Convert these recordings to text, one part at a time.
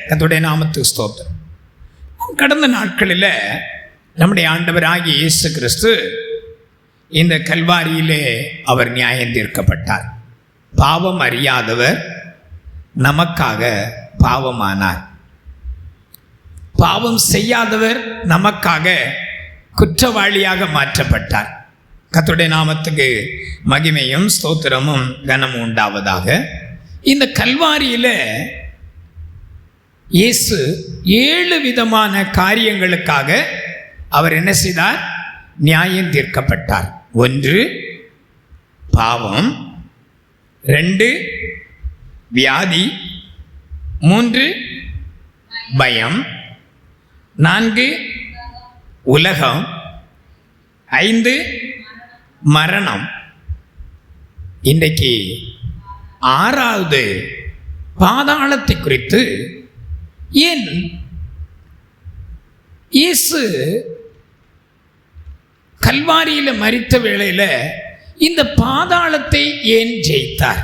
கர்த்தருடைய நாமத்துக்கு ஸ்தோத்திரம். கடந்த நாட்களில் நம்முடைய ஆண்டவராகிய இயேசு கிறிஸ்து இந்த கல்வாரியிலே அவர் நியாயம் தீர்க்கப்பட்டார். பாவம் அறியாதவர் நமக்காக பாவமானார். பாவம் செய்யாதவர் நமக்காக குற்றவாளியாக மாற்றப்பட்டார். கர்த்தருடைய நாமத்துக்கு மகிமையும் ஸ்தோத்திரமும் கனமும் உண்டாவதாக. இந்த கல்வாரியில் இயேசு 7 விதமான காரியங்களுக்காக அவர் என்ன செய்தார்? நியாயம் தீர்க்கப்பட்டார். 1 பாவம், 2 வியாதி, 3 பயம், 4 உலகம், 5 மரணம். இன்றைக்கு 6வது பாதாளத்தை குறித்து ஏன் இயேசு கல்வாரியில் மரித்த வேளையில் இந்த பாதாளத்தை ஏன் ஜெயித்தார்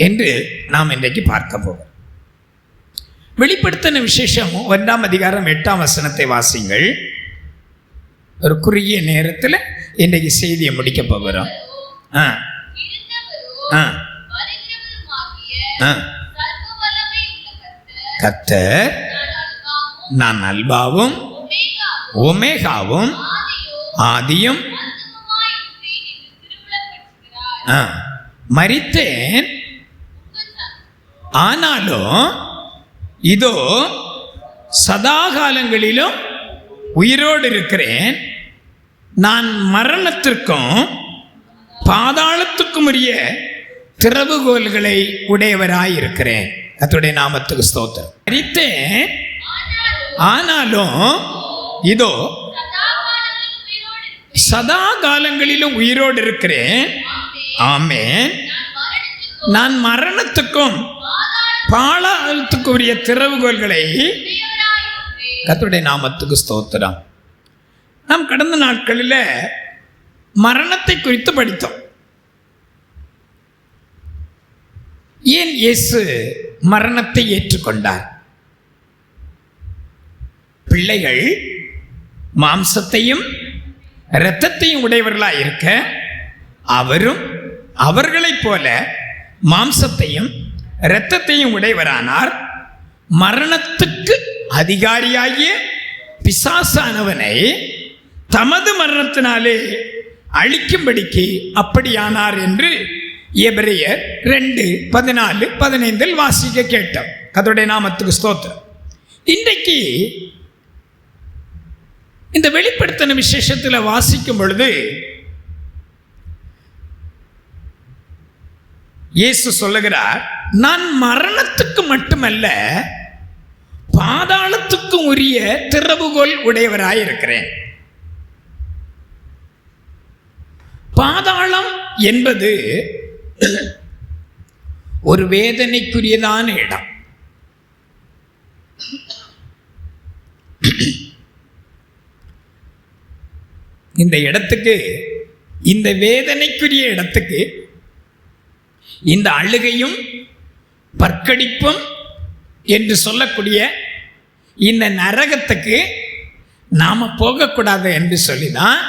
என்று நாம் இன்றைக்கு பார்க்க போகிறோம். வெளிப்படுத்தின விசேஷம் 1ஆம் அதிகாரம் 8ஆம் வசனத்தை வாசிங்கள். ஒரு குறுகிய நேரத்தில் இன்றைக்கு செய்தியை முடிக்க போகிறோம். கர்த்தர் நான் அல்பாவும் ஒமேகாவும் ஆதியும் மரித்தேன், ஆனாலும் இதோ சதா காலங்களிலும் உயிரோடு இருக்கிறேன். நான் மரணத்திற்கும் பாதாளத்துக்கும் உரிய திறவுகோல்களை உடையவராயிருக்கிறேன். கர்த்தருடைய நாமத்துக்கு ஸ்தோத்திரம். மரித்தேன், ஆனாலும் இதோ சதா காலங்களிலும் உயிரோடு இருக்கிறேன். ஆமென். நான் மரணத்துக்கும் பாதாளத்துக்கும் உரிய திறவுகோல்களை. கர்த்தருடைய நாமத்துக்கு ஸ்தோத்திரம். நாம் கடந்த நாட்களில் மரணத்தை குறித்து படித்தோம். ஏன் இயேசு மரணத்தை ஏற்றுக்கொண்டார்? பிள்ளைகள் மாம்சத்தையும் இரத்தத்தையும் உடையவர்களாக இருக்க அவரும் அவர்களைப் போல மாம்சத்தையும் இரத்தத்தையும் உடையவரானார். மரணத்துக்கு அதிகாரியாகிய பிசாசானவனை தமது மரணத்தினாலே அழிக்கும்படிக்கு அப்படியானார் என்று எபிரேயர் 2:14-15 வாசிக்க கேட்டோம். கர்த்தருடைய நாமத்துக்கு ஸ்தோத்திரம். இன்றைக்கு இந்த வெளிப்படுத்தின விசேஷத்தில் வாசிக்கும் பொழுது இயேசு சொல்லுகிறார், நான் மரணத்துக்கு மட்டுமல்ல பாதாளத்துக்கும் உரிய திறவுகோல் உடையவராயிருக்கிறேன். பாதாளம் என்பது ஒரு வேதனைக்குரியதான இடம். இந்த இடத்துக்கு, இந்த வேதனைக்குரிய இடத்துக்கு, இந்த அழுகையும் பற்கடிப்பும் என்று சொல்லக்கூடிய இந்த நரகத்துக்கு நாம போகக்கூடாது என்று சொல்லிதான்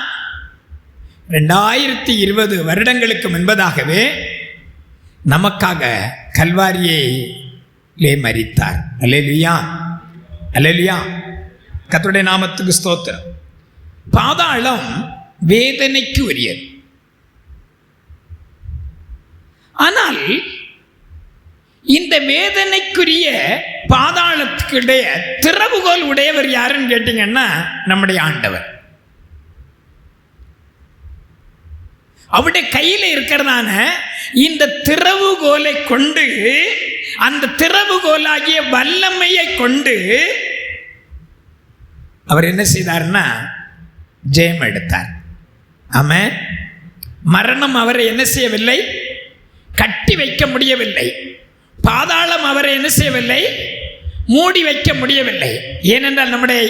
2020 வருடங்களுக்கு முன்பதாகவே நமக்காக கல்வாரியிலே மரித்தார். அல்லேலூயா, அல்லேலூயா. கர்த்தருடைய நாமத்துக்கு ஸ்தோத்திரம். பாதாளம் வேதனைக்கு உரியது. ஆனால் இந்த வேதனைக்குரிய பாதாளத்துக்குடைய திறவுகோல் உடையவர் யாருன்னு கேட்டீங்கன்னா நம்முடைய ஆண்டவர். அவருடைய கையில் இருக்கிறதான இந்த திறவுகோலை கொண்டு, அந்த திறவுகோலாகிய வல்லமையை கொண்டு அவர் என்ன செய்தார்னா ஜெயம் எடுத்தார். ஆமென். மரணம் அவரை என்ன செய்யவில்லை? கட்டி வைக்க முடியவில்லை. பாதாளம் அவரை என்ன செய்யவில்லை? மூடி வைக்க முடியவில்லை. ஏனென்றால் நம்முடைய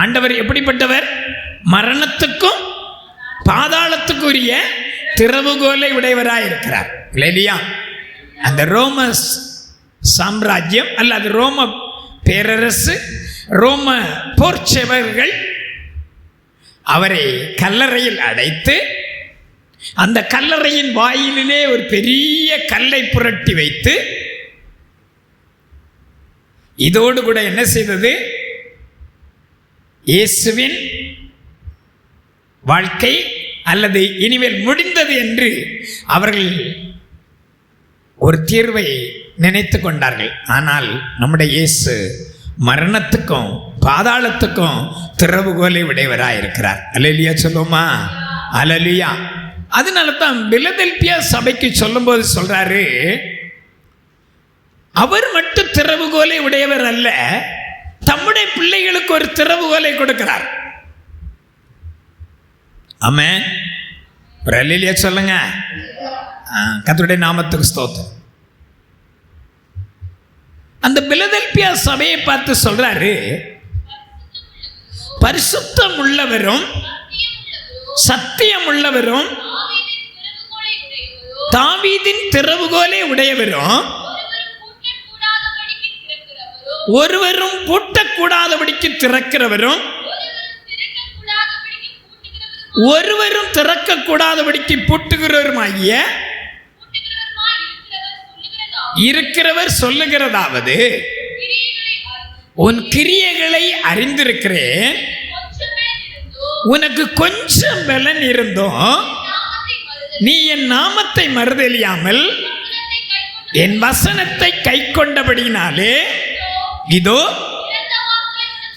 ஆண்டவர் எப்படிப்பட்டவர்? மரணத்துக்கும் பாதாளத்துக்குரிய திறவுகோலை உடையவராக இருக்கிறார். இல்லையா? அந்த ரோமர்ஸ் சாம்ராஜ்யம் அல்லது ரோம பேரரசு, ரோம போர்ச்சேவர்கள் அவரை கல்லறையில் அடைத்து, அந்த கல்லறையின் வாயிலே ஒரு பெரிய கல்லை புரட்டி வைத்து, இதோடு கூட என்ன செய்தது? இயேசுவின் வாழ்க்கை அல்லது இனிமேல் முடிந்தது என்று அவர்கள் ஒரு தீர்வை நினைத்து கொண்டார்கள். ஆனால் நம்முடைய இயேசு மரணத்துக்கும் பாதாளத்துக்கும் திறவுகோலை உடையவராக இருக்கிறார். அல்லேலூயா சொல்லுமா? அல்லேலூயா. அதனால தான் பிலதெல்பியா சபைக்கு சொல்லும்போது சொல்றாரு, அவர் மட்டும் திறவுகோலை உடையவர் அல்ல, தம்முடைய பிள்ளைகளுக்கு ஒரு திறவுகோலை கொடுக்கிறார். ஆமென். ஒரு அல்லேலூயா சொல்லுங்க. கர்த்தருடைய நாமத்துக்கு ஸ்தோத்திரம். அந்த பிலதெல்பியா சபையை பார்த்து சொல்றாரு, பரிசுத்தம் உள்ளவரும் சத்தியம் உள்ளவரும் தாவீதின் திறவுகோலை உடையவரும் ஒருவரும் பூட்டக்கூடாதபடிக்கு திறக்கிறவரும் ஒருவரும் திறக்கக்கூடாதபடிக்கு பூட்டுகிறவருமாகிய இருக்கிறவர் சொல்லுகிறதாவது, உன் கிரியைகளை அறிந்திருக்கிறேன், உனக்கு கொஞ்சம் பலன் இருந்தும் நீ என் நாமத்தை மறுதலியாமல் என் வசனத்தை கை கொண்டபடினாலே இதோ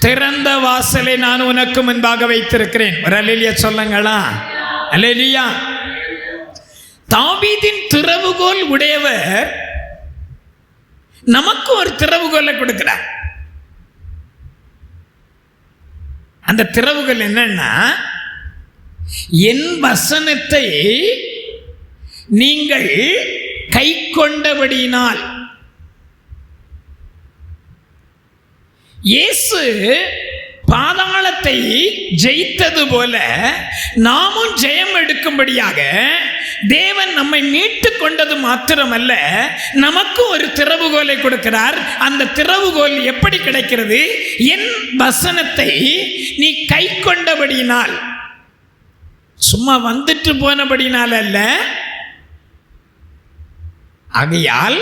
திறந்த வாசலை நான் உனக்கு முன்பாக வைத்திருக்கிறேன். ஒரு அல்லேலூயா சொல்லுங்களா? அல்லேலூயா. தாவீதின் திறவுகோல் உடையவர் நமக்கு ஒரு திறவுகோலை கொடுக்கிறார். அந்த திறவுகோல் என்னன்னா, என் வசனத்தை நீங்கள் கை கொண்டபடியினால். இயேசு பாதாளத்தை ஜெயித்தது போல நாமும் ஜெயம் எடுக்கும்படியாக தேவன் நம்மை மீட்டு கொண்டது மாத்திரமல்ல, நமக்கு ஒரு திறவுகோலை கொடுக்கிறார். அந்த திறவுகோல் எப்படி கிடைக்கிறது? என் வசனத்தை நீ கை கொண்டபடியினால். சும்மா வந்துட்டு போனபடினால் அல்ல. ஆகையால்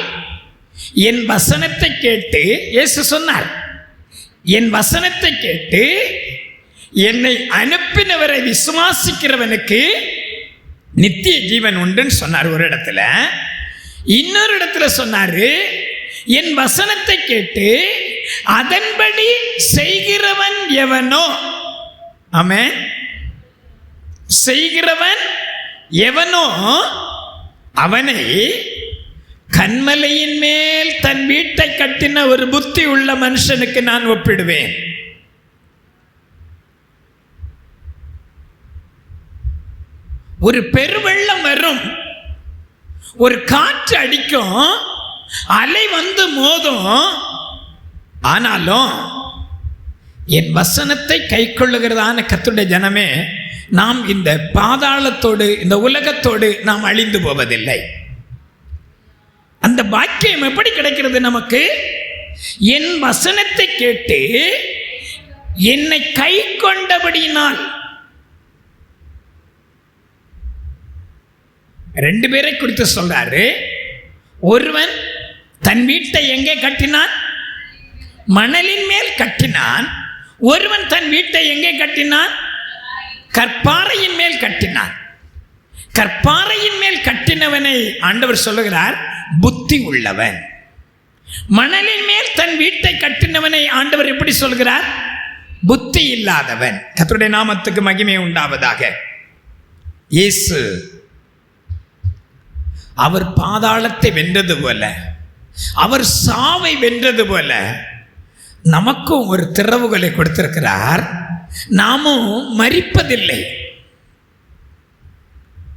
என் வசனத்தை கேட்டு, இயேசு சொன்னார், என் வசனத்தை கேட்டு என்னை அனுப்பினவரை விசுவாசிக்கிறவனுக்கு நித்திய ஜீவன் உண்டுன்னு சொன்னார் ஒரு இடத்துல. இன்னொரு இடத்துல சொன்னாரு, என் வசனத்தை கேட்டு அதன்படி செய்கிறவன் எவனோ, ஆமென், செய்கிறவன் எவனோ அவனை கன்மலையின் மேல் தன் வீட்டை கட்டின ஒரு புத்தி உள்ள மனுஷனுக்கு நான் ஒப்பிடுவேன். ஒரு பெருவெள்ளம் வரும், ஒரு காற்று அடிக்கும், அலை வந்து மோதும். ஆனாலும் என் வசனத்தை கை கொள்ளுகிறதான கர்த்தருடைய ஜனமே, நாம் இந்த பாதாளத்தோடு இந்த உலகத்தோடு நாம் அழிந்து போவதில்லை. அந்த பாக்கியம் எப்படி கிடைக்கிறது நமக்கு? என் வசனத்தை கேட்டு என்னை கை கொண்டபடியினால். ரெண்டு பேரை குறித்து சொல்றாரு. ஒருவன் தன் வீட்டை எங்கே கட்டினான்? மணலின் மேல் கட்டினான். ஒருவன் தன் வீட்டை எங்கே கட்டினான்? கற்பாறையின் மேல் கட்டினான். கற்பாறையின் மேல் கட்டினவனை ஆண்டவர் சொல்லுகிறார் புத்தி உள்ளவன். மணலின் மேல் தன் வீட்டை கட்டினவனை ஆண்டவர் எப்படி சொல்கிறார்? புத்தி இல்லாதவன். கர்த்தருடைய நாமத்துக்கு மகிமை உண்டாவதாக. இயேசு அவர் பாதாளத்தை வென்றது போல, அவர் சாவை வென்றது போல நமக்கும் ஒரு திறவுகளை கொடுத்திருக்கிறார். நாமும் மரிப்பதில்லை.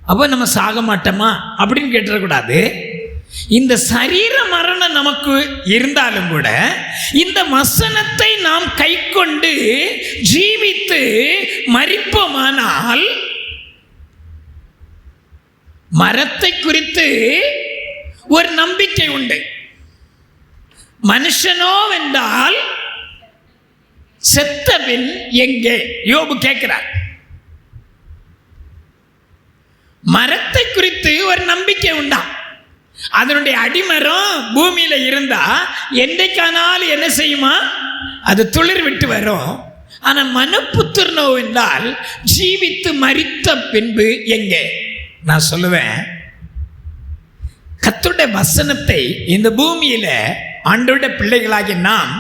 அப்ப நம்ம சாக மாட்டோமா அப்படின்னு கேட்டுறக்கூடாது. இந்த சரீர மரணம் நமக்கு இருந்தாலும் கூட இந்த வசனத்தை நாம் கை கொண்டு ஜீவித்து மரிப்போமானால் மரத்தை குறித்து ஒரு நம்பிக்கை உண்டு. மனுஷனோ வென்றால் செத்தபின் எங்கே? யோபு கேட்கிறார். மரத்தை குறித்து ஒரு நம்பிக்கை உண்டா? அதனுடைய அடிமரம் பூமியில இருந்தா என்றைக்கானாலும் என்ன செய்யுமா? அது துளிர் விட்டு வரும். ஆனா மனுப்புத்திரனோ என்றால் ஜீவித்து மரித்த பின்பு எங்கே? நான் சொல்லுவேன், கர்த்தருடைய வசனத்தை இந்த பூமியில ஆண்டவருடைய பிள்ளைகளாகி நாம்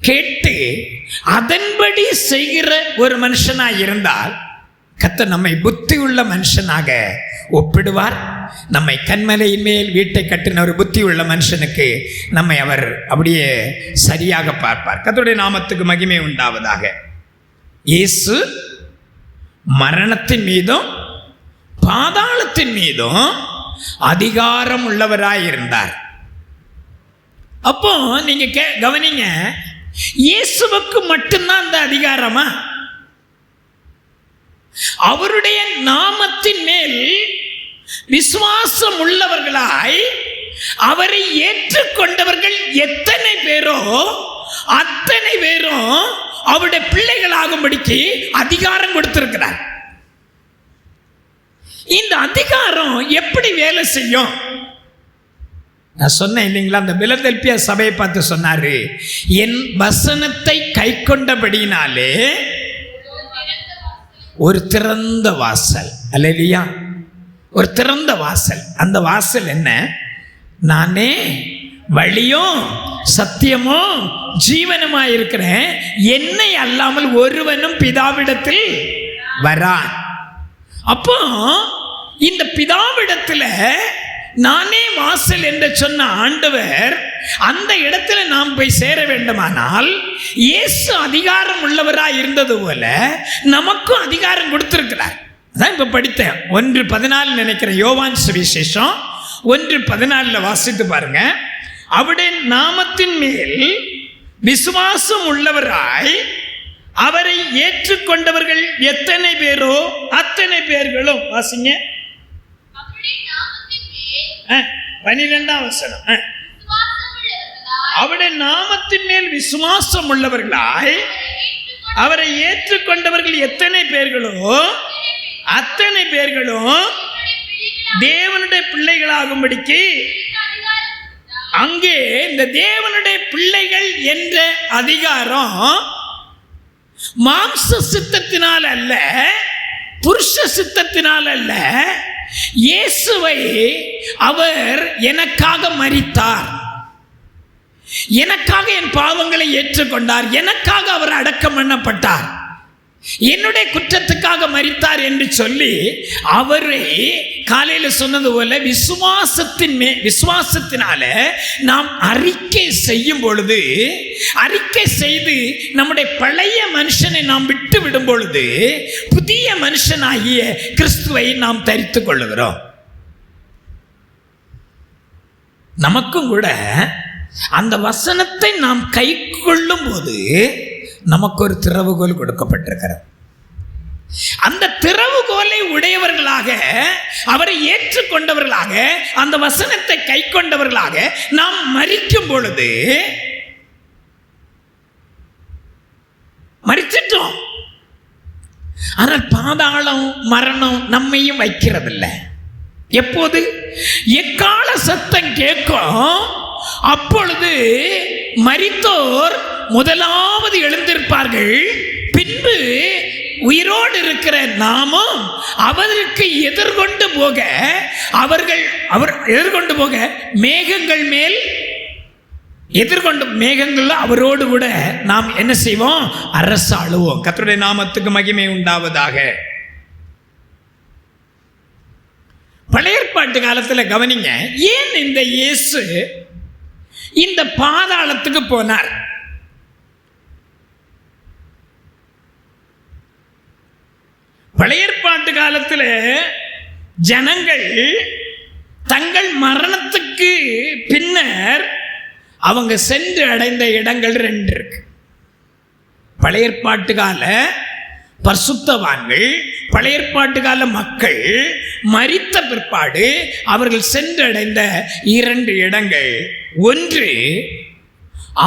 கேட்டு அதன்படி செய்கிற ஒரு மனுஷனாக இருந்தால் கர்த்தர் நம்மை புத்தி உள்ள மனுஷனாக ஒப்பிடுவார். நம்மை கண்மலையின் மேல் வீட்டை கட்டின ஒரு புத்தி உள்ள மனுஷனுக்கு நம்மை அவர் அப்படியே சரியாக பார்ப்பார். கர்த்தருடைய நாமத்துக்கு மகிமை உண்டாவதாக. இயேசு மரணத்தின் மீதும் பாதாளத்தின் மீதும் அதிகாரம் உள்ளவராயிருந்தார். அப்போ நீங்க கவனிங்க, இயேசுவுக்கு மட்டும்தான் அந்த அதிகாரமா? அவருடைய நாமத்தின் மேல் விசுவாசம் உள்ளவர்களாய் அவரை ஏற்றுக்கொண்டவர்கள் எத்தனை பேரோ அத்தனை பேரும் அவருடைய பிள்ளைகளாகும்படிக்கு அதிகாரம் கொடுத்திருக்கிறார். இந்த அதிகாரம் எப்படி வேலை செய்யும்? நான் சொன்னேன் இல்லைங்களா, அந்த பிலதெல்பியா சபையை பார்த்து சொன்னாரு, என் வசனத்தை கை கொண்டபடினாலே ஒரு திறந்த வாசல். அல்லேலூயா, ஒரு திறந்த வாசல். அந்த வாசல் என்ன? நானே வழியும் சத்தியமும் ஜீவனுமாய் இருக்கிறேன், என்னை அல்லாமல் ஒருவனும் பிதாவிடத்தில் வரான். அப்போ இந்த பிதாவிடத்துல நானே வாசல் என்று சொன்ன ஆண்டவர் அந்த இடத்துல நாம் போய் சேர வேண்டுமானால் இயேசு அதிகாரம் உள்ளவராய் இருந்தது போல நமக்கும் அதிகாரம் கொடுத்திருக்கிறார். அதான் இப்ப படித்தேன் 1:14 நினைக்கிறேன், யோவான் சுவிசேஷம் 1:14 வாசித்து பாருங்க. அவருடைய நாமத்தின் மேல் விசுவாசம் உள்ளவராய் அவரை ஏற்றுக்கொண்டவர்கள் எத்தனை பேரோ அத்தனை பேர்களும், வாசிங்க 12ஆம் வசனம், அவருடைய நாமத்தின் மேல் விசுவாசம் உள்ளவர்களாய் அவரை ஏற்றுக்கொண்டவர்கள் எத்தனை பேர்களோ அத்தனை பேர்களும் தேவனுடைய பிள்ளைகளாகும்படிக்கு, அங்கே இந்த தேவனுடைய பிள்ளைகள் என்ற அதிகாரம் மாம்ச சித்தத்தினால் அல்ல, புருஷ சித்தத்தினால் அல்ல. இயேசுவை அவர் எனக்காக மரித்தார், எனக்காக என் பாவங்களை ஏற்றுக்கொண்டார், எனக்காக அவர் அடக்கம் பண்ணப்பட்டார், என்னுடைய குற்றத்துக்காக மரித்தார் என்று சொல்லி அவரை காலையில் சொன்னது போல விசுவாசத்தினால நாம் அறிக்கை செய்யும் பொழுது, அறிக்கை செய்து நம்முடைய பழைய மனுஷனை நாம் விட்டு விடும் பொழுது புதிய மனுஷனாகிய கிறிஸ்துவை நாம் தரித்துக் கொள்ளுகிறோம். நமக்கும் கூட அந்த வசனத்தை நாம் கை கொள்ளும் போது நமக்கு ஒரு திறவுகோல் கொடுக்கப்பட்டிருக்கிறது. அந்த திறவுகோலை உடையவர்களாக, அவரை ஏற்றுக்கொண்டவர்களாக, அந்த வசனத்தை கை கொண்டவர்களாக நாம் மரிக்கும் பொழுது மரிச்சிட்டோம். ஆனால் பாதாளம் மரணம் நம்மையும் வைக்கிறதில்லை. எப்போது எக்கால சத்தம் கேட்கும் அப்பொழுது மரித்தோர் முதலாவது எழுந்திருப்பார்கள். பின்பு உயிரோடு இருக்கிற நாமும் அவருக்கு எதிர்கொண்டு போக மேகங்கள் மேல் எதிர்கொண்டு மேகங்கள் அவரோடு கூட நாம் என்ன செய்வோம்? அரசாளுவோம். கர்த்தருடைய நாமத்துக்கு மகிமை உண்டாவதாக. பழைய ஏற்பாட்டு காலத்தில் கவனிங்க, ஏன் இந்த இயேசு இந்த பாதாளத்துக்கு போனார்? பழைய ஏற்பாட்டு காலத்தில் ஜனங்கள் தங்கள் மரணத்துக்கு பின்னர் அவங்க சென்று அடைந்த இடங்கள் 2 இருக்கு. பழைய ஏற்பாட்டு கால பரிசுத்தவான்கள், பழைய ஏற்பாட்டு கால மக்கள் மரித்த பிற்பாடு அவர்கள் சென்றடைந்த 2 இடங்கள். ஒன்று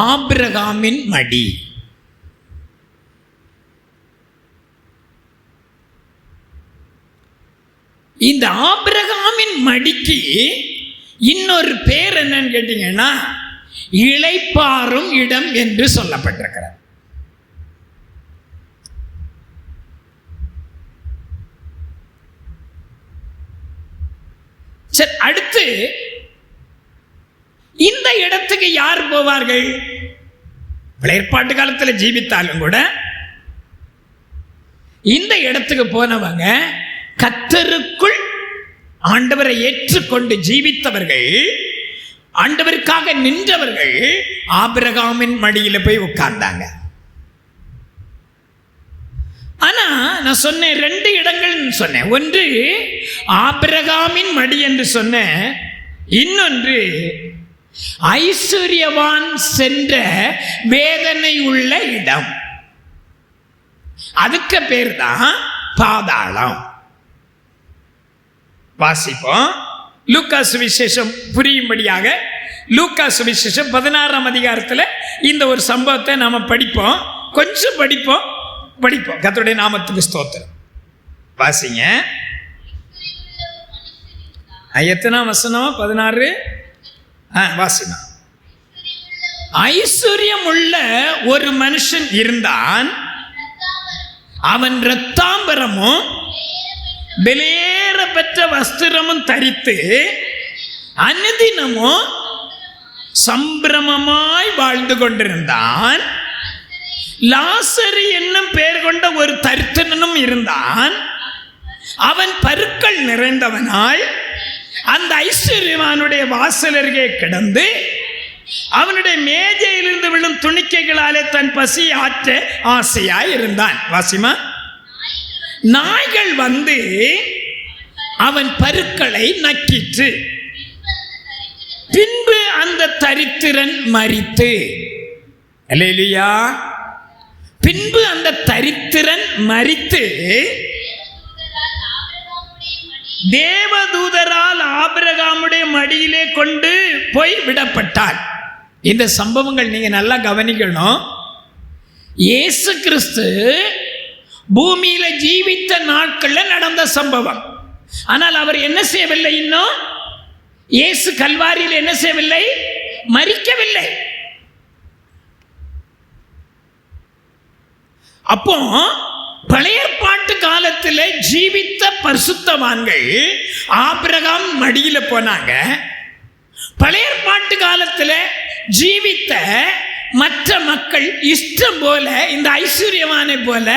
ஆபிரகாமின் மடி. இந்த ஆபிரகாமின் மடிக்கு இன்னொரு பேர் என்னன்னு கேட்டீங்கன்னா இளைப்பாறும் இடம் என்று சொல்லப்பட்டிருக்கிறது. சரி, அடுத்து இந்த இடத்துக்கு யார் போவார்கள்? ஏற்பாட்டு காலத்தில் ஜீவித்தாலும் கூட இந்த இடத்துக்கு போனவங்க கர்த்தருக்குள் ஆண்டவரை ஏற்றுக்கொண்டு ஜீவித்தவர்கள், ஆண்டவருக்காக நின்றவர்கள் ஆபிரகாமின் மடியில போய் உட்கார்ந்தாங்க. ஆனா நான் சொன்னேன் 2 இடங்கள் சொன்னேன். ஒன்று ஆபிரகாமின் மடி என்று சொன்னேன், இன்னொன்று ஐஸ்வர்யவான் சென்ற வேதனை உள்ள இடம். அதுக்கு பேர் தான் பாதாளம். வாசிப்போம். லூக்கா சுவிசேஷம் புரியும்படியாக லூக்கா சுவிசேஷம் 16ஆம் அதிகாரத்தில் இந்த ஒரு சம்பவத்தை நாம படிப்போம். கொஞ்சம் படிப்போம். கர்த்தருடைய நாமத்துக்கு ஸ்தோத்திரம். வாசிங்க. எத்தனாம் வசனம்? 16. வாசினா. ஐஸ்வர்யம் உள்ள ஒரு மனுஷன் இருந்தான். அவன் இரத்தாம்பரமும் வெளியேற பெற்ற வஸ்திரமும் தரித்து அனுதினமும் சம்பிரமமாய் வாழ்ந்து கொண்டிருந்தான். லாசரு என்னும் பெயர் கொண்ட ஒரு தரித்திரனும் இருந்தான். அவன் பருக்கள் நிறைந்தவனாய் அந்த ஐஸ்வர்யவானுடைய வாசல் அருகே கிடந்து அவனுடைய மேஜையிலிருந்து விழும் துணிக்கைகளாலே தன் பசி ஆற்ற ஆசையாய் இருந்தான். வாசிமா. நாய்கள் வந்து அவன் பருக்களை நக்கிற்று. பின்பு அந்த தரித்திரன் மரித்து, அல்லேலூயா, பின்பு அந்த தரித்திரன் மரித்து தேவதூதரால் ஆபிரகாமுடைய மடியிலே கொண்டு போய் விடப்பட்டார். இந்த சம்பவங்கள் நீங்க நல்லா கவனிக்கணும். இயேசு கிறிஸ்து பூமியில ஜீவித்த நாட்கள்ல நடந்த சம்பவம். ஆனால் அவர் என்ன செய்யவில்லை? இன்னும் இயேசு கல்வாரியில் என்ன செய்யவில்லை? மரிக்கவில்லை. அப்போ பழைய ஏற்பாட்டு காலத்தில் ஜீவித்த பரிசுத்தவான்கள் ஆபிரகாம் மடியில போனாங்க. பழைய ஏற்பாட்டு காலத்தில் ஜீவித்த மற்ற மக்கள் இஷ்டம் போல இந்த ஐஸ்வர்யவானை போல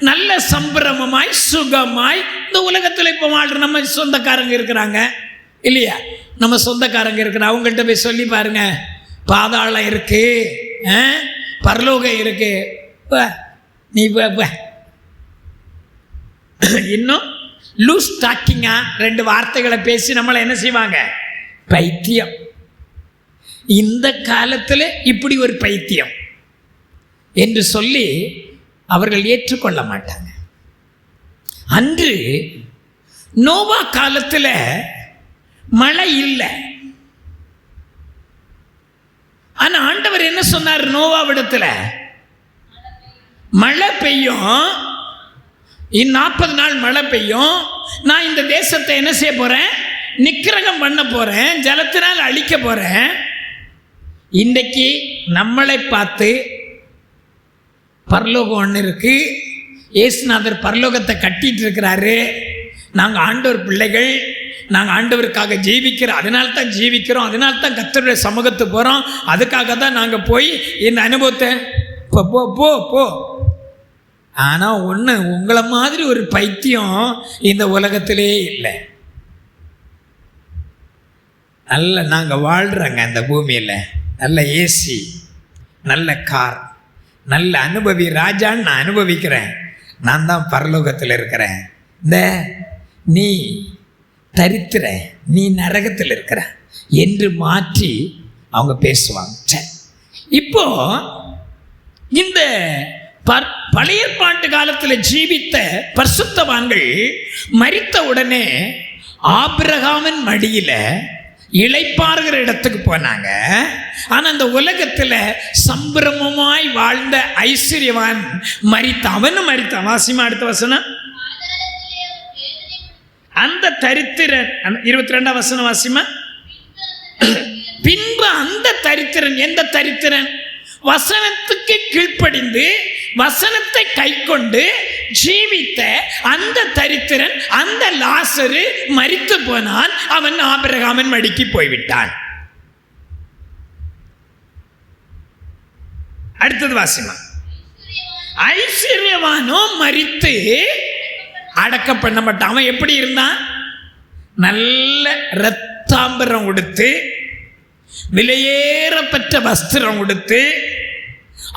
நல்ல சம்பிரமமாய் சுகமாய் இந்த உலகத்தில் இப்போ வாழ்ற நம்ம சொந்தக்காரங்க இருக்கிறாங்க இல்லையா? நம்ம சொந்தக்காரங்க இருக்கிற அவங்கள்ட்ட போய் சொல்லி பாருங்க, பாதாளம் இருக்கு, பரலோகம் இருக்கு, நீ இன்னும் லூஸ் டாக்கிங்கா 2 வார்த்தைகளை பேசி நம்மளை என்ன செய்வாங்க? பைத்தியம். இந்த காலத்தில் இப்படி ஒரு பைத்தியம் என்று சொல்லி அவர்கள் ஏற்றுக்கொள்ள மாட்டாங்க. அன்று நோவா காலத்தில் மழை இல்லை. ஆனா ஆண்டவர் என்ன சொன்னார்? நோவாவிடத்தில் மழை பெய்யும், 40 நாள் மழை பெய்யும், நான் இந்த தேசத்தை என்ன செய்ய போறேன்? நிக்கிரகம் பண்ண போறேன், ஜலத்தினால் அழிக்க போறேன். இன்றைக்கு நம்மளை பார்த்து பரலோகம் ஒன்று இருக்கு, இயேசுநாதர் பரலோகத்தை கட்டிட்டு இருக்கிறாரு, நாங்கள் ஆண்டவர் பிள்ளைகள், நாங்கள் ஆண்டவருக்காக ஜீவிக்கிறோம், அதனால தான் ஜீவிக்கிறோம், அதனால தான் கர்த்தருடைய சமூகத்துக்கு போகிறோம், அதுக்காக தான் நாங்கள் போய் இந்த அனுபவத்தை போ போ போ போ. ஆனால் ஒன்று, உங்களை மாதிரி ஒரு பைத்தியம் இந்த உலகத்திலே இல்லை. நல்ல நாங்கள் வாழ்கிறோங்க இந்த பூமியில், நல்ல ஏசி, நல்ல கார், நல்ல அனுபவி ராஜான்னு நான் அனுபவிக்கிறேன், நான் தான் பரலோகத்தில் இருக்கிறேன், இந்த நீ தரித்திர, நீ நரகத்தில் இருக்கிற என்று மாற்றி அவங்க பேசுவாங்க. இப்போ இந்த பழைய ஏற்பாட்டு காலத்தில் ஜீவித்த பரிசுத்தவான்கள் மரித்த உடனே ஆபிரகாமின் மடியில இளைப்பாறுகிற இடத்துக்கு போனாங்க. ஆனா அந்த உலகத்துல சம்பிரமமாய் வாழ்ந்த ஐஸ்வர்யவான் மரித்தான். அவனும் மரித்தான். வாசிமா அடுத்த வசனம். அந்த தரித்திரன் 22ஆம் வசனம் வாசிமா. பின்பு அந்த தரித்திரன், எந்த தரித்திரன்? வசனத்துக்கு கீழ்ப்படிந்து வசனத்தை கை கொண்டு ஜீவித்த அந்த தரித்திரன், அந்த லாசரு மரித்து போனான். அவன் ஆபிரகாமின் மடிக்கு போய்விட்டான். அடுத்தது வாசிமா. ஐஸ்வர்யவானோ மரித்து அடக்கம் பண்ணப்பட்டான். அவன் எப்படி இருந்தான்? நல்ல இரத்தாம்பரம் உடுத்து, விலையேறப்பட்ட வஸ்திரம் உடுத்து,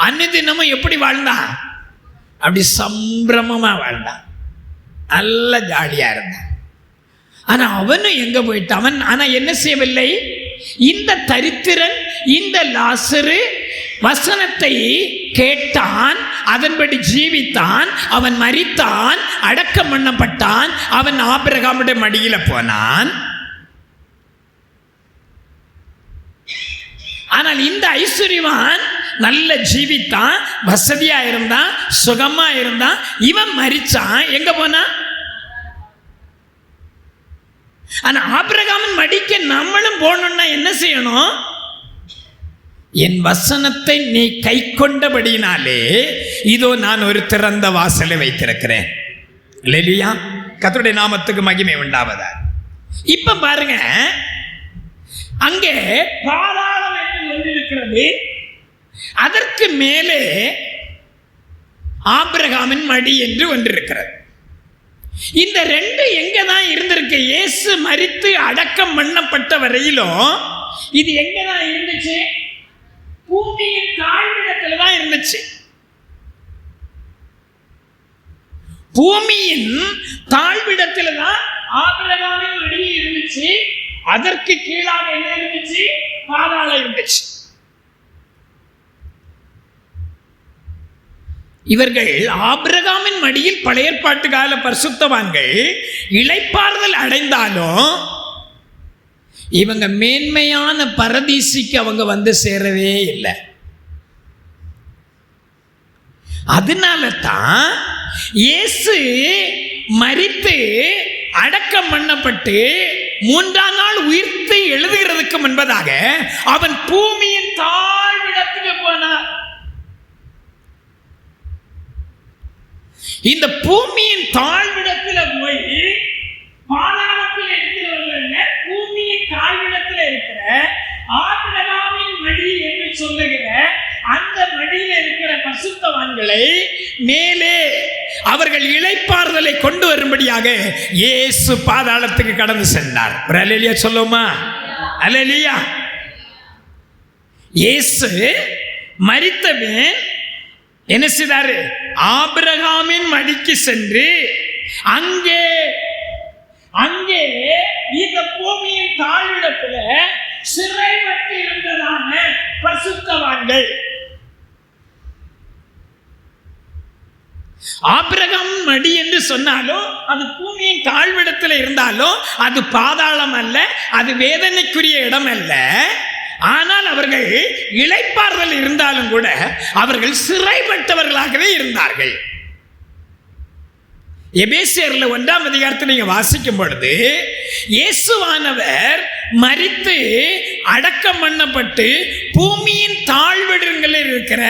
அன்னிதினமும் எப்படி வாழ்ந்தான்? அப்படி சம்பிரமமா வாழ்ந்தான். நல்ல ஜாலியா இருந்தான். ஆனா அவனும் எங்க போயிட்டான்? அவன் ஆனா என்ன செய்யவில்லை? இந்த தரித்திரன், இந்த லாசரு வசனத்தை கேட்டான், அதன்படி ஜீவித்தான், அவன் மரித்தான், அடக்கம் பண்ணப்பட்டான், அவன் ஆபிரகாமுடைய மடியில போனான். ஆனால் இந்த ஐஸ்வர்யவான் நல்ல ஜீவித்தான், வசதியா இருந்தான், சுகமா இருந்தான். இவன் மரிச்சான், எங்க போனான்? ஆனா ஆபிரகாமின் மடிக்கு நம்மளும் போகணும்னா என்ன செய்யணும்? என் வசனத்தை நீ கை கொண்டபடினாலே இதோ நான் ஒரு திறந்த வாசலை வைத்திருக்கிறேன். இல்லையா? கர்த்தருடைய நாமத்துக்கு மகிமை உண்டாவதா. இப்ப பாருங்க, அங்கே பாதாளம் என்று ஒன்றிருக்கிறது, அதற்கு மேலே ஆபிரகாமின் மடி என்று ஒன்றிருக்கிறது. இந்த ரெண்டு எங்க தான் இருந்திருக்கு? இயேசு மரித்து அடக்கம் பண்ணப்பட்ட வரையிலும் இது எங்க தான் இருந்துச்சு? பூமியின் தாழ்விடத்துல தான் இருந்துச்சு. பூமியின் தாழ்விடத்துல தான் ஆபிரகாமின் மடி இருந்துச்சு. அதற்கு கீழாக என்ன இருந்துச்சு? பாதாளம் இருந்துச்சு. இவர்கள் ஆபிரகாமின் மடியில் பழைய ஏற்பாட்டு கால பரிசுத்தவான்கள் இளைப்பாறுதல் அடைந்தாலும் இவங்க மேன்மையான பரதீசிக்கு அவங்க வந்து சேரவே இல்லை. அதனால தான் இயேசு மரித்து அடக்கம் பண்ணப்பட்டு 3ஆம் நாள் உயிர்த்து எழுதுகிறதுக்கு முன்பதாக அவன் பூமியின் தாழ்விடத்துக்கு போனார். இந்த பூமியின் தாழ்விடத்தில் போய் பாதாளத்தில் இருக்கிறவர்கள் பூமியின் தாழ்விடத்தில் இருக்கிற ஆபிரகாமின் மடி என்று சொல்லுகிற அந்த மடியில் இருக்கிற பரிசுத்தவான்களை மேலே அவர்கள் இளைப்பாறுதலை கொண்டு வரும்படியாக இயேசு பாதாளத்துக்கு கடந்து சென்றார். ஒரு அல்லேலூயா சொல்லுமா? அல்லேலூயா. இயேசு மரித்தவன் என்ன செய்தாரு? ஆபிரகாமின் மடிக்கு சென்று அங்கே இந்த பூமியின் தாழ்விடத்துல சிறைப்பட்டு இருந்ததான பரிசுத்தவான்கள், ஆபிரகாம் மடி என்று சொன்னாலும் அது பூமியின் தாழ்விடத்தில் இருந்தாலும் அது பாதாளம் அல்ல, அது வேதனைக்குரிய இடம் அல்ல. ஆனால் அவர்கள் இளைப்பாறுதல் இருந்தாலும் கூட அவர்கள் சிறைப்பட்டவர்களாகவே இருந்தார்கள். எபேசியர்ல 1ஆம் அதிகாரத்தில் நீங்க வாசிக்கும் பொழுது இயேசுவானவர் மரித்து அடக்கம் பண்ணப்பட்டு பூமியின் தாழ்விடங்களில் இருக்கிற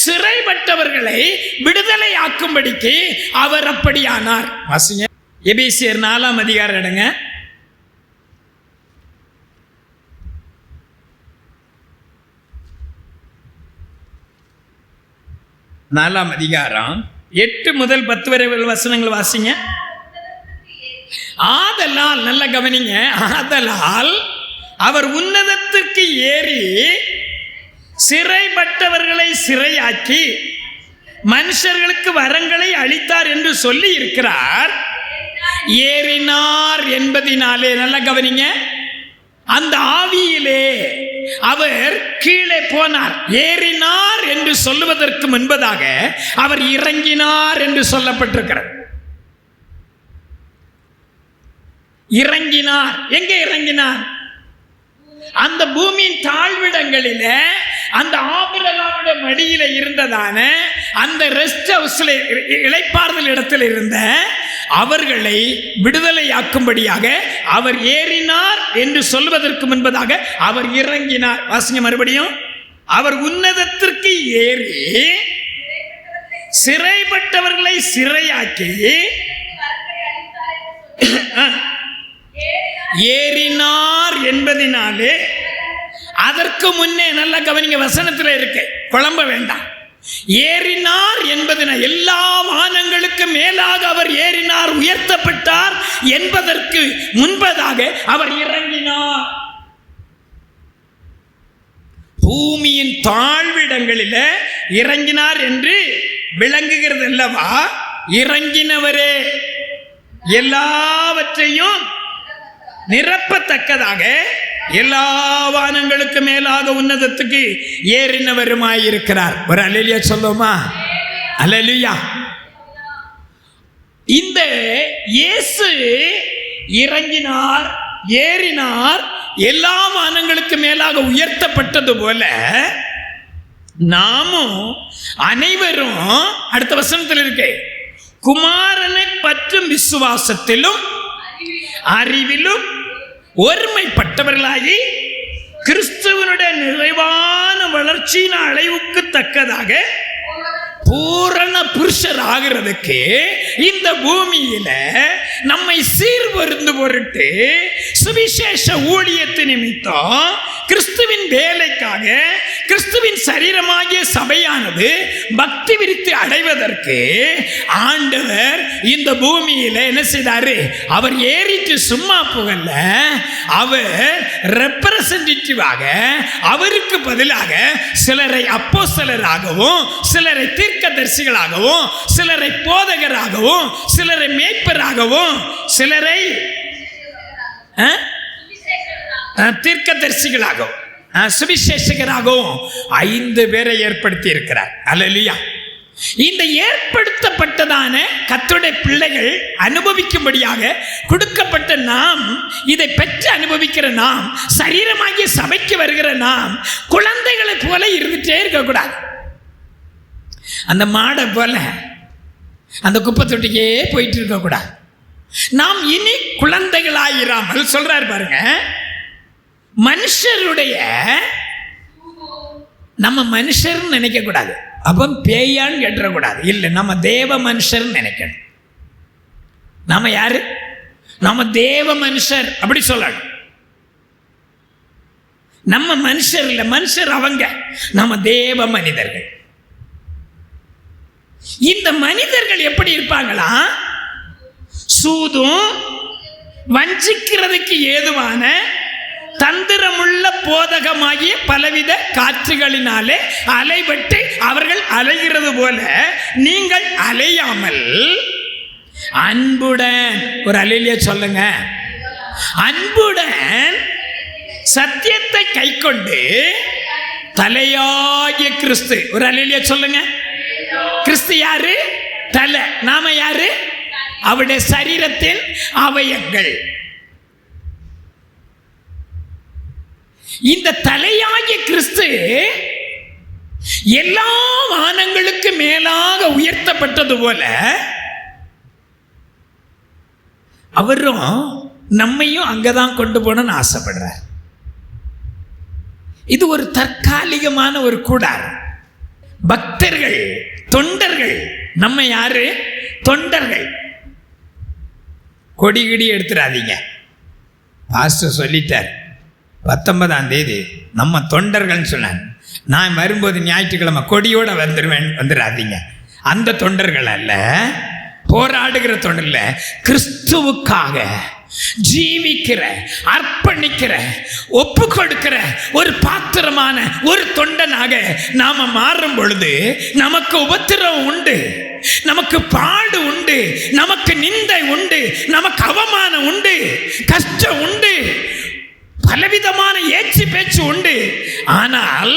சிறைப்பட்டவர்களை விடுதலை ஆக்கும்படிக்கு அவர் அப்படியானார். வாசிங்க எபேசியர் 4ஆம் அதிகாரம் எடுங்க. 4ஆம் அதிகாரம் 8 முதல் 10 வரை வசனங்கள் வாசிங்க. ஆதலால், நல்ல கவனிங்க, ஆதலால் அவர் உன்னதத்திற்கு ஏறி சிறைப்பட்டவர்களை சிறையாக்கி மனுஷர்களுக்கு வரங்களை அளித்தார் என்று சொல்லி இருக்கிறார். ஏறினார் என்பதினாலே, நல்ல கவனிங்க, அந்த ஆவியிலே அவர் கீழே போனார். ஏறினார் என்று சொல்லுவதற்கு முன்பதாக அவர் இறங்கினார் என்று சொல்லப்பட்டிருக்கிறார். இறங்கினார். எங்கே இறங்கினார்? அந்த பூமியின் தாழ்விடங்களில அந்த ஆபிரகாமுடைய மடியில இருந்ததான அந்த ரெஸ்ட் ஹவுஸ்ல இளைப்பாறுதல் இடத்தில் இருந்த அவர்களை விடுதலையாக்கும்படியாக அவர் ஏறினார் என்று சொல்வதற்கு முன்பதாக அவர் இறங்கினார். வாசிங்க மறுபடியும். அவர் உன்னதத்திற்கு ஏறி சிறைப்பட்டவர்களை சிறையாக்கி ஏறினார் என்பதினாலே, அதற்கு முன்னே நல்ல கவனிங்க, வசனத்தில் இருக்கு, குழம்ப வேண்டாம். ஏறினார் என்பதன எல்லா வானங்களுக்கு மேலாக அவர் ஏறினார், உயர்த்தப்பட்டார் என்பதற்கு முன்பதாக அவர் இறங்கினார். பூமியின் தாழ்விடங்களில் இறங்கினார் என்று விளங்குகிறது அல்லவா? இறங்கினவரே எல்லாவற்றையும் நிரப்பத்தக்கதாக எல்லா வானங்களுக்கு மேலாக உன்னதத்துக்கு ஏறினவருமாயிருக்கிறார். ஒரு அல்லேலூயா சொல்லுமா? அல்லேலூயா. இந்த இயேசு இறங்கினார், ஏறினார், எல்லா வானங்களுக்கு மேலாக உயர்த்தப்பட்டது போல நாமும் அனைவரும், அடுத்த வசனத்தில் இருக்கு, குமாரனை பற்றும் விசுவாசத்திலும் அறிவிலும் ஒருமைப்பட்டவர்களாகி கிறிஸ்துவனுடைய நிறைவான வளர்ச்சியின் அளவுக்கு தக்கதாக பூரண புருஷர் ஆகிறதுக்கு இந்த பூமியில நம்மை சீர்வருந்து பொருட்டு சுவிசேஷ ஊழியத்து நிமித்தம் கிறிஸ்துவின் வேலைக்காக கிறிஸ்துவின் சரீரமாகிய சபையானது பக்தி விருத்தி அடைவதற்கு ஆண்டவர் இந்த பூமியில என்ன செய்தாரு? அவர் ஏறிட்டு சும்மா போகல, அவர் ரெப்ரசன்டேட்டிவாக அவருக்கு பதிலாக சிலரை அப்போஸ்தலராகவும் சிலரை தீர்க்கதரிசிகளாகவும் சிலரை போதகராகவும் சிலரை மேய்ப்பராகவும் சிலரை தீர்க்கதரிசிகளாகவும் சுவிசேஷகராகவும் 5 பேரை ஏற்படுத்தி இருக்கிறார். அல்லேலூயா. இந்த ஏற்படுத்தப்பட்டதான கர்த்தருடைய பிள்ளைகள் அனுபவிக்கும்படியாக கொடுக்கப்பட்ட நாம், இதை பெற்று அனுபவிக்கிற நாம், சரீரமாகிய சபைக்கு வருகிற நாம் குழந்தைகளை போல இருந்துட்டே இருக்கக்கூடாது. அந்த மாடை போல அந்த குப்பை தொட்டிக்கே போயிட்டு இருக்கக்கூடாது. நாம் இனி குழந்தைகளாயிராமல் சொல்றாரு பாருங்க, மனுஷருடைய, நம்ம மனுஷர் நினைக்க கூடாது, அப்ப பேயான்னு கேட்டக்கூடாது. இல்லை, நம்ம தேவ மனுஷர் நினைக்கணும். நாம யாரு? நம்ம தேவ மனுஷர் அப்படி சொல்லணும். நம்ம மனுஷர் இல்லை, மனுஷர் அவங்க, நம்ம தேவ மனிதர்கள். இந்த மனிதர்கள் எப்படி இருப்பாங்களா? சூதும் வஞ்சிக்கிறதுக்கு ஏதுவான தந்திரமுள்ள போதகமாகிய பலவித காற்றுகளினாலே அலைபட்டு அவர்கள் அலைகிறது போல நீங்கள் அலையாமல் அன்புடன், ஒரு அல்லேலூயா சொல்லுங்க, அன்புடன் சத்தியத்தை கைக்கொண்டு தலையாகிய கிறிஸ்து, ஒரு அல்லேலூயா சொல்லுங்க. கிறிஸ்து யாரு? தலை. நாம யாரு? அவருடைய சரீரத்தின் அவயங்கள். இந்த தலையாகிய கிறிஸ்து எல்லா வானங்களுக்கு மேலாக உயர்த்தப்பட்டது போல அவரும் நம்மையும் அங்கதான் கொண்டு போகணும்னு ஆசைப்படுறார். இது ஒரு தற்காலிகமான ஒரு கூடாரம். பக்தர்கள், தொண்டர்கள், நம்ம யாரு? தொண்டர்கள். கொடி கிடி எடுத்துடாதீங்க. பாஸ்டர் சொல்லிட்டார் 19ஆம் தேதி நம்ம தொண்டர்கள்னு சொன்னாங்க. நான் வரும்போது ஞாயிற்றுக்கிழமை கொடியோட வந்துடாதீங்க. அந்த தொண்டர்கள் அல்ல, போராடுகிற தொண்டர்ல, கிறிஸ்துவுக்காக ஜீவிக்கிற, அர்ப்பணிக்கிற, ஒப்பு கொடுக்கிற ஒரு பாத்திரமான ஒரு தொண்டனாக நாம மாறும் பொழுது நமக்கு உபத்திரவம் உண்டு, நமக்கு பாடு உண்டு, நமக்கு நிந்தை உண்டு, நமக்கு அவமானம் உண்டு, கஷ்டம் உண்டு, பலவிதமான ஏச்சு பேச்சு உண்டு. ஆனால்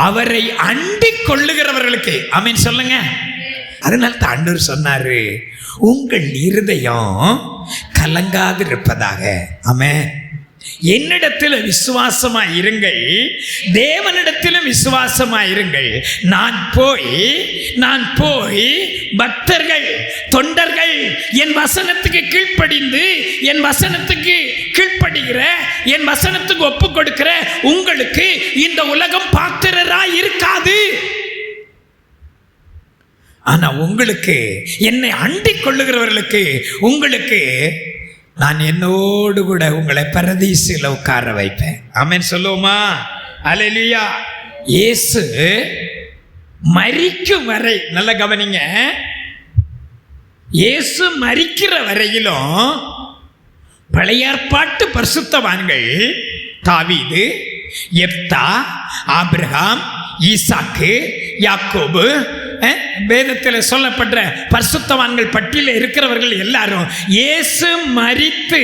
அவரை அண்டிக் கொள்ளுகிறவர்களுக்கு ஆமென் சொல்லுங்க. அதனால தான் ஆண்டவர் சொன்னாரு, உங்கள் இருதயம் கலங்காது இருப்பதாக. ஆமென். என்னிடத்தில் விசுவாசமாய் இருங்கள், தேவனிடத்திலும் விசுவாசமாய் இருங்கள். நான் போய் பக்தர்கள், தொண்டர்கள் என் வசனத்துக்கு கீழ்ப்படிந்து, என் வசனத்துக்கு கீழ்ப்படுகிற, என் வசனத்துக்கு ஒப்பு கொடுக்கிற உங்களுக்கு இந்த உலகம் பாத்திரராய் இருக்காது. ஆனா உங்களுக்கு, என்னை அண்டிக் கொள்ளுகிறவர்களுக்கு, உங்களுக்கு நான் என்னோடு கூட உங்களை பரதீசில உட்கார வைப்பேன். ஆமென் சொல்லுவோமா? அல்லேலூயா. இயேசு மரிக்கும் வரை, நல்ல கவனிங்க, இயேசு மரிக்கிற வரையிலும் பழைய ஏற்பாட்டு பரிசுத்தவான்கள் தாவீது, எப்தா, ஆபிரகாம், ஈசாக்கு, யாக்கோபு, வேதத்தில் சொல்லப்பட்ட பரிசுத்தவான்கள் பட்டியலில் இருக்கிறவர்கள் எல்லாரும் இயேசு மரித்து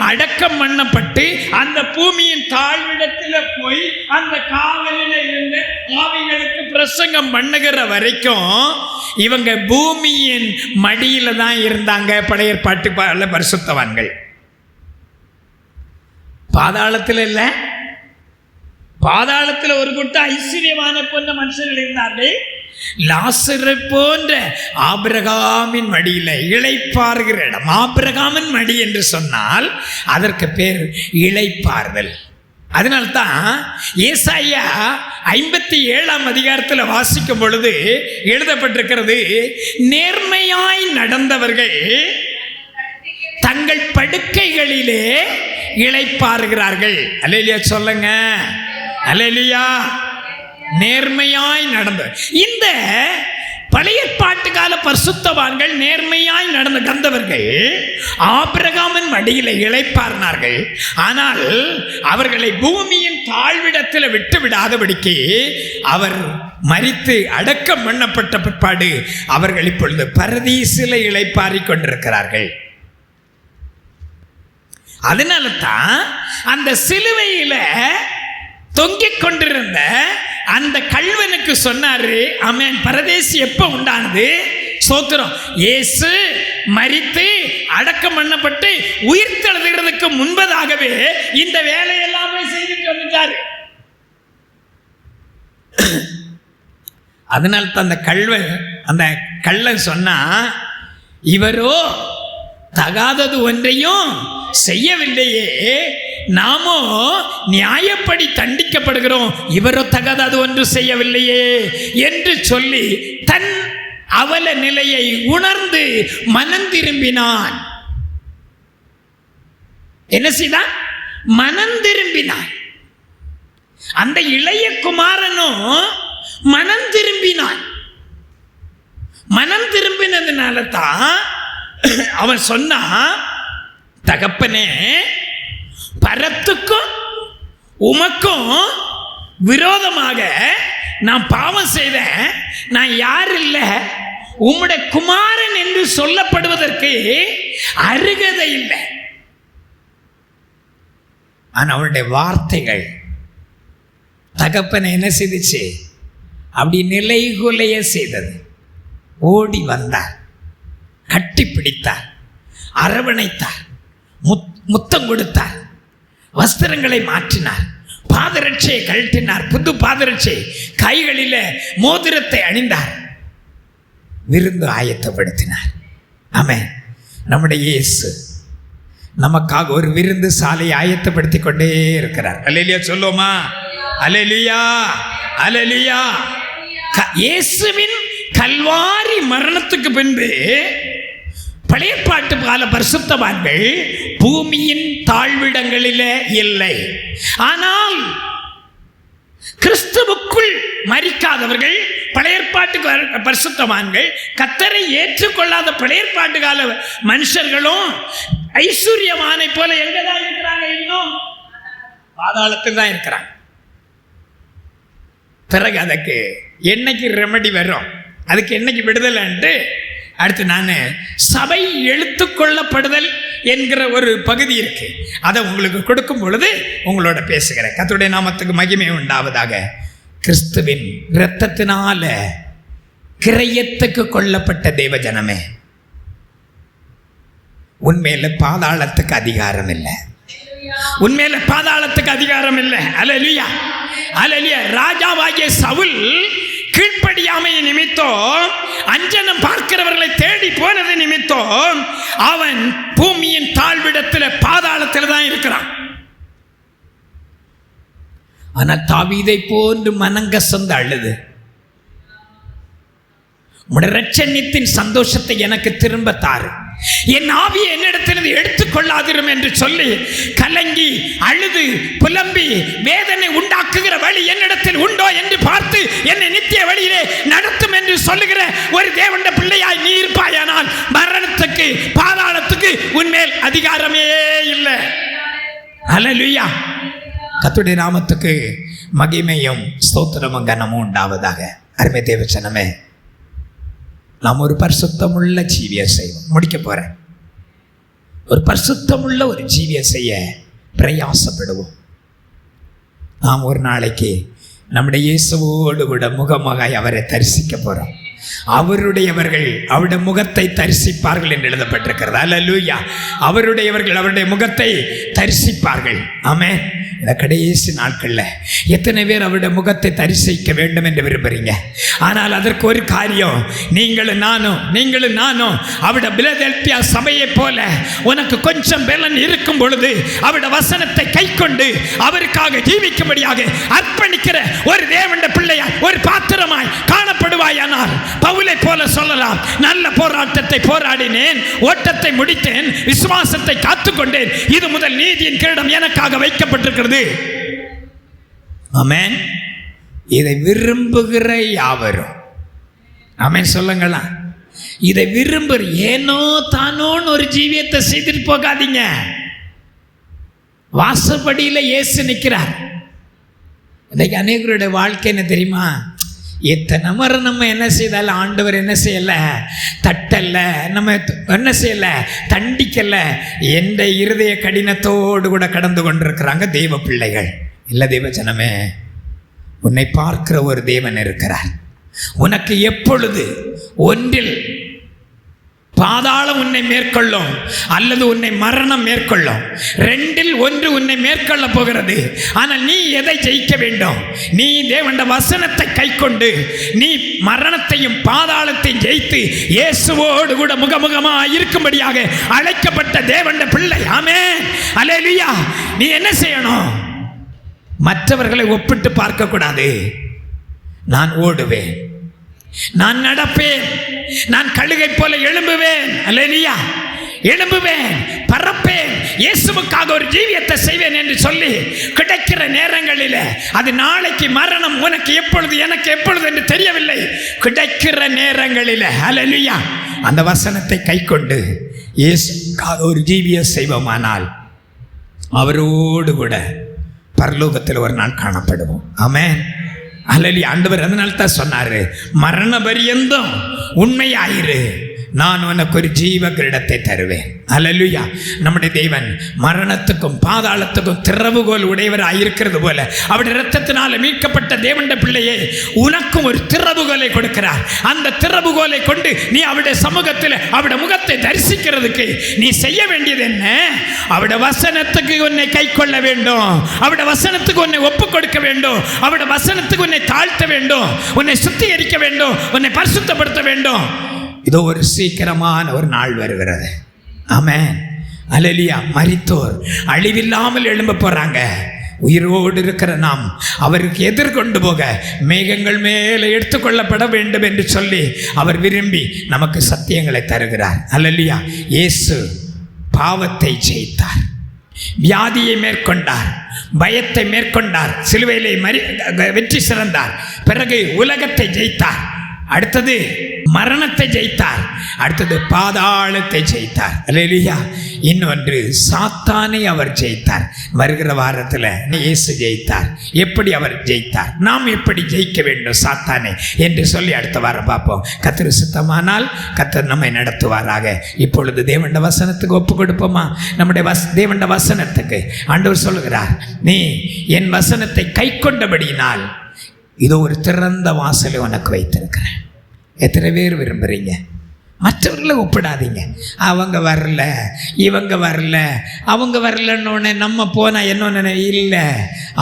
அடக்கம் பண்ணப்பட்டு அந்த பூமியின் தாழ்விடத்தில் போய் அந்த காவலில் இருந்த ஆவிகளுக்கு பிரசங்கம் பண்ணுகிற வரைக்கும் இவங்க பூமியின் மடியில தான் இருந்தாங்க. பழைய ஏற்பாட்டு பரிசுத்தவான்கள் பாதாளத்தில் இல்லை, பாதாளத்தில் ஒரு கூட்டம் ஐஸ்வர்யமான போன்ற மனுஷர்கள் இருந்தார்கள். லாசரு போன்ற ஆபிரகாமின் மடியில் இளைப்பாறுகிற இடம். ஆபிரகாமின் மடி என்று சொன்னால் அதற்கு பேர் இளைப்பாறுதல். அதனால்தான் ஏசாயா 57 அதிகாரத்தில் வாசிக்கும் பொழுது எழுதப்பட்டிருக்கிறது, நேர்மையாய் நடந்தவர்கள் தங்கள் படுக்கைகளிலே இளைப்பாறுகிறார்கள். அல்லேலூயா சொல்லுங்க, அல்லேலூயா. நேர்மையாய் நடந்த இந்த பழைய ஏற்பாட்டு கால பரிசுத்தவான்கள் நேர்மையாய் நடந்தவர்கள் ஆபிரகாமின் மடியில் இளைப்பாறினார்கள். ஆனால் அவர்களை பூமியின் தாழ்விடத்தில் விட்டு விடாதபடிக்கு அவர் மரித்து அடக்கம் பண்ணப்பட்ட பிற்பாடு அவர்கள் இப்பொழுது பரதீசில இளைப்பாரி கொண்டிருக்கிறார்கள். அதனால தான் அந்த சிலுவையில தொங்கிக் கொண்டிருந்த அந்த கள்வனுக்கு சொன்னாரு, ஆமென், பரதேசி எப்ப உண்டானது? சோத்திரம். இயேசு மரித்து அடக்கம் பண்ணப்பட்டு உயிர் தெழுகிறதுக்கு முன்பதாகவே இந்த வேலையெல்லாமே செய்துட்டு வந்துட்டாரு. அதனால தான் அந்த கள்ளன் சொன்னா, இவரோ தகாதது ஒன்றையும் செய்யவில்லையே, நாமோ நியாயப்படி தண்டிக்கப்படுகிறோம், இவரோ தகாதது ஒன்று செய்யவில்லையே என்று சொல்லி தன் அவல நிலையை உணர்ந்து மனம் திரும்பினான். என்ன செய்தான்? மனம் திரும்பினான். அந்த இளைய குமாரனும் மனம் திரும்பினான். மனம் திரும்பினதுனால தான் அவன் சொன்னா, தகப்பனே, பரத்துக்கும் உமக்கும் விரோதமாக நான் பாவம் செய்தேன். நான் யார் இல்லை, உம்முடைய குமாரன் என்று சொல்லப்படுவதற்கு அருகதை இல்லை. ஆனா அவனுடைய வார்த்தைகள் தகப்பனை என்ன செய்துச்சு? அப்படி நிலைகுலைய செய்தது. ஓடி வந்தார், கட்டி பிடித்தார், அரவணைத்தார், முத்தம் கொடுத்தார், வஸ்திரங்களை மாற்றினார், பாதரட்சையை கழட்டினார், புது பாதரட்சை, கைகளில் மோதிரத்தை அணிந்தார், விருந்து ஆயத்தப்படுத்தினார். ஆமென். நம்முடைய இயேசு நமக்காக ஒரு விருந்து சாலையை ஆயத்தப்படுத்தி கொண்டே இருக்கிறார். அல்லேலூயா சொல்லுவோமா? அல்லேலூயா, அல்லேலூயா. இயேசுவின் கல்வாரி மரணத்துக்கு பின்பு பழைய பாட்டு கால பரிசுத்தவான்கள் பூமியின் தாழ்விடங்களிலே இல்லை. ஆனால் கிறிஸ்துவுக்குள் மரிக்காதவர்கள், பழைய ஏற்பாட்டு பரிசுத்தவான்கள், கர்த்தரை ஏற்றுக்கொள்ளாத பழைய ஏற்பாட்டு கால மனுஷர்களும் ஐஸ்வர்யவானை போல எங்கதான் இருக்கிறாங்க? இன்னும் பாதாளத்தில் தான் இருக்கிறாங்க. பிறகு அதுக்கு என்னைக்கு ரெமடி வரும், அதுக்கு என்னைக்கு விடுதலைன்ட்டு அடுத்து நான் சபை எழுத்துக்கொள்ளப்படுதல் என்கிற ஒரு பகுதி இருக்கு, அதை உங்களுக்கு கொடுக்கும் பொழுது உங்களோட பேசுகிறேன். கர்த்தருடைய நாமத்துக்கு மகிமை உண்டாவதாக. கிறிஸ்துவின் இரத்தத்தினால கிரயத்துக்கு கொள்ளப்பட்ட தேவ ஜனமே, உண்மையில பாதாளத்துக்கு அதிகாரம் இல்லை. உண்மையில பாதாளத்துக்கு அதிகாரம் இல்லை. அல்லேலூயா, அல்லேலூயா. ராஜாவாகிய சவுல் கீழ்ப்படியாமை நிமித்தம், அஞ்சனம் பார்க்கிறவர்களை தேடி போனது நிமித்தம் அவன் பூமியின் தாழ்விடத்தில் பாதாளத்தில் தான் இருக்கிறான். ஆனால் தாவீதை போன்று மனங்கசந்து அழுது, உம்முடைய இரட்சணியத்தின் சந்தோஷத்தை எனக்கு திரும்ப தாரு, என் ஆவியை என்னிடத்திலிருந்து எடுத்துக்கொள்ளாதிரும் என்று சொல்லி கலங்கி அழுது புலம்பி வேதனை உண்டாக்குகிற வழி என்னிடத்தில் உண்டோ என்று பார்த்து என்னை நித்திய வழியிலே நடத்தும் என்று சொல்லுகிற ஒரு தேவனுடைய பிள்ளையாய் நீ இருப்பாயானால் மரணத்துக்கு பாதாளத்துக்கு உன்மேல் அதிகாரமே இல்லை. அல்லேலூயா. கர்த்தருடைய நாமத்துக்கு மகிமையும் ஸ்தோத்திரமும் கனமும் உண்டாவதாக. அருமை தேவச்சனமே, நாம் ஒரு பரிசுத்தமுள்ள ஜீவியை செய்வோம். முடிக்க போறேன். ஒரு பரிசுத்தமுள்ள ஒரு ஜீவியை செய்ய பிரயாசப்படுவோம். நாம் ஒரு நாளைக்கு நம்முடைய இயேசுவோடு கூட முகமாய் அவரை தரிசிக்க போறோம். அவருடையவர்கள் அவருடைய முகத்தை தரிசிப்பார்கள் என்று எழுதப்பட்டிருக்கிறது. அல்லேலூயா. அவருடையவர்கள் அவருடைய முகத்தை தரிசிப்பார்கள். ஆமென். இந்த கடைசி நாட்களில் எத்தனை பேர் அவருடைய முகத்தை தரிசிக்க வேண்டும் என்று விரும்புறீங்க? ஆனால் அதற்கு ஒரு காரியம், நீங்களும் நானும் அவருடைய பிலதெல்பியா சபையை போல உனக்கு கொஞ்சம் பலன் இருக்கும் பொழுது அவருடைய வசனத்தை கை கொண்டு அவருக்காக ஜீவிக்கும்படியாக அர்ப்பணிக்கிற ஒரு தேவனுடைய பிள்ளையாய் ஒரு பாத்திரமாய் காணப்படுவாயானால் பவுலை போல சொல்லலாம், நல்ல போராட்டத்தை போராடினேன், ஓட்டத்தை முடித்தேன், விசுவாசத்தை காத்துக்கொண்டேன், இது முதல் நீதியின் கிரீடம் எனக்காக வைக்கப்பட்டிருக்கிறது. ஆமென். இதை விரும்புகிற யாவரும் ஆமென் சொல்லுங்களா. இதை விரும்புகிற, ஏனோ தானோன்னு ஒரு ஜீவியத்தை செய்துட்டு போகாதீங்க. வாசப்படியில் இயேசு நிற்கிறார். இன்னைக்கு அநேகருடைய வாழ்க்கை என்ன தெரியுமா? எத்தனை முறை நம்ம என்ன செய்தாலும் ஆண்டவர் என்ன செய்யல, தட்டல்ல, நம்ம என்ன செய்யல, தண்டிக்கல என்ற இருதய கடினத்தோடு கூட கடந்து கொண்டிருக்கிறாங்க தெய்வ பிள்ளைகள். இல்லை தெய்வ ஜனமே, உன்னை பார்க்கிற ஒரு தேவன் இருக்கிறார். உனக்கு எப்பொழுது ஒன்றில் பாதாளம் உன்னை மேற்கொள்ளும் அல்லது உன்னை மரணம் மேற்கொள்ளும், ரெண்டில் ஒன்று உன்னை மேற்கொள்ள போகிறது. ஆனால் நீ எதை ஜெயிக்க வேண்டும்? நீ தேவனுடைய வசனத்தை கை கொண்டு நீ மரணத்தையும் பாதாளத்தையும் ஜெயித்து இயேசுவோடு கூட முகமுகமாக இருக்கும்படியாக அழைக்கப்பட்ட தேவனுடைய பிள்ளை. ஆமென். அல்லேலூயா. நீ என்ன செய்யணும்? மற்றவர்களை ஒப்பிட்டு பார்க்க கூடாது. நான் ஓடுவேன், நான் நடப்பேன், நான் கழுகை போல எழும்புவேன். அல்லேலூயா. எழும்புவேன், பறப்பேன், இயேசுவுக்காக ஒரு ஜீவியத்தை செய்வேன் என்று சொல்லி கிடைக்கிற நேரங்களில், அது நாளைக்கு மரணம் உனக்கு எப்பொழுது எனக்கு எப்பொழுது என்று தெரியவில்லை, கிடைக்கிற நேரங்களில் அல்லேலூயா அந்த வசனத்தை கை கொண்டு இயேசுக்காக ஒரு ஜீவியம் செய்வோமானால் அவரோடு கூட பரலோகத்தில் ஒரு நாள் காணப்படுவோம். ஆமென். அல்லேலூயா. ஆண்டவர் அதனால தான் சொன்னாரு, மரண பரியந்தம் உண்மையாயிரு, நான் உனக்கு ஒரு ஜீவ கிரீடத்தை தருவேன். அல்லேலூயா. நம்முடைய தேவன் மரணத்துக்கும் பாதாளத்துக்கும் திறவுகோல் உடையவராக இருக்கிறது போல அவருடைய இரத்தத்தினால மீட்கப்பட்ட தேவனுடைய பிள்ளையே உனக்கும் ஒரு திறவுகோலை கொடுக்கிறார். அந்த திறவுகோலை கொண்டு நீ அவருடைய சமூகத்தில் அவருடைய முகத்தை தரிசிக்கிறதுக்கு நீ செய்ய வேண்டியது என்ன? அவருடைய வசனத்துக்கு உன்னை கை கொள்ள வேண்டும், அவருடைய வசனத்துக்கு உன்னை ஒப்பு கொடுக்க வேண்டும், அவருடைய வசனத்துக்கு உன்னை தாழ்த்த வேண்டும், உன்னை சுத்திகரிக்க வேண்டும், உன்னை பரிசுத்தப்படுத்த வேண்டும். இதோ ஒரு சீக்கிரமான ஒரு நாள் வருகிறது. ஆமென். அல்லேலூயா. மரித்தோர் அழிவில்லாமல் எழும்ப போறாங்க. உயிரோடு இருக்கிற நாம் அவருக்கு எதிர்கொண்டு போக மேகங்கள் மேலே எடுத்துக்கொள்ளப்பட வேண்டும் என்று சொல்லி அவர் விரும்பி நமக்கு சத்தியங்களை தருகிறார். அல்லேலூயா. இயேசு பாவத்தை ஜெயித்தார், வியாதியை மேற்கொண்டார், பயத்தை மேற்கொண்டார், சிலுவையிலே வெற்றி சிறந்தார், பிறகு உலகத்தை ஜெயித்தார், அடுத்தது மரணத்தை ஜெயித்தார், அடுத்தது பாதாளத்தை ஜெயித்தார். அல்லேலூயா. இன்னொன்று சாத்தானை அவர் ஜெயித்தார். வருகிற வாரத்தில் இயேசு ஜெயித்தார். எப்படி அவர் ஜெயித்தார், நாம் எப்படி ஜெயிக்க வேண்டும் சாத்தானை என்று சொல்லி அடுத்த வாரம் பார்ப்போம். கர்த்தர் சித்தமானால் கர்த்தர் நம்மை நடத்துவாராக. இப்பொழுது தேவனுடைய வசனத்துக்கு ஒப்பு கொடுப்போமா? நம்முடைய தேவனுடைய வசனத்துக்கு ஆண்டவர் சொல்லுகிறார், நீ என் வசனத்தை கை கொண்டபடியினால் இதோ ஒரு திறந்த வாசலை உனக்கு வைத்திருக்கிறேன். எத்தனை பேர் விரும்புகிறீங்க? மற்றவர்களை ஒப்பிடாதீங்க. அவங்க வரல, இவங்க வரல, அவங்க வரலன்னு நம்ம போனால் என்ன இல்லை,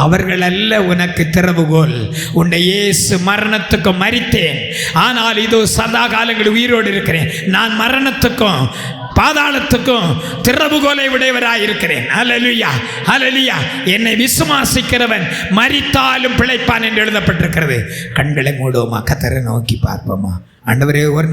அவர்கள் அல்ல உனக்கு திறவுகோல். உன்னை இயேசு மரணத்துக்கு மரித்தேன், ஆனால் இதோ சதா காலங்கள் உயிரோடு இருக்கிறேன். நான் மரணத்துக்கும் பாதாளத்துக்கும் திறவுகோலை உடையவராய் இருக்கிறேன். ஹல்லேலூயா, ஹல்லேலூயா. என்னை விசுவாசிக்கிறவன் மரித்தாலும் பிழைப்பான் என்று எழுதப்பட்டிருக்கிறது. கண்களை மூடுவோமா, கர்த்தரை நோக்கி பார்ப்போமா. ஆண்டவரே, ஒரு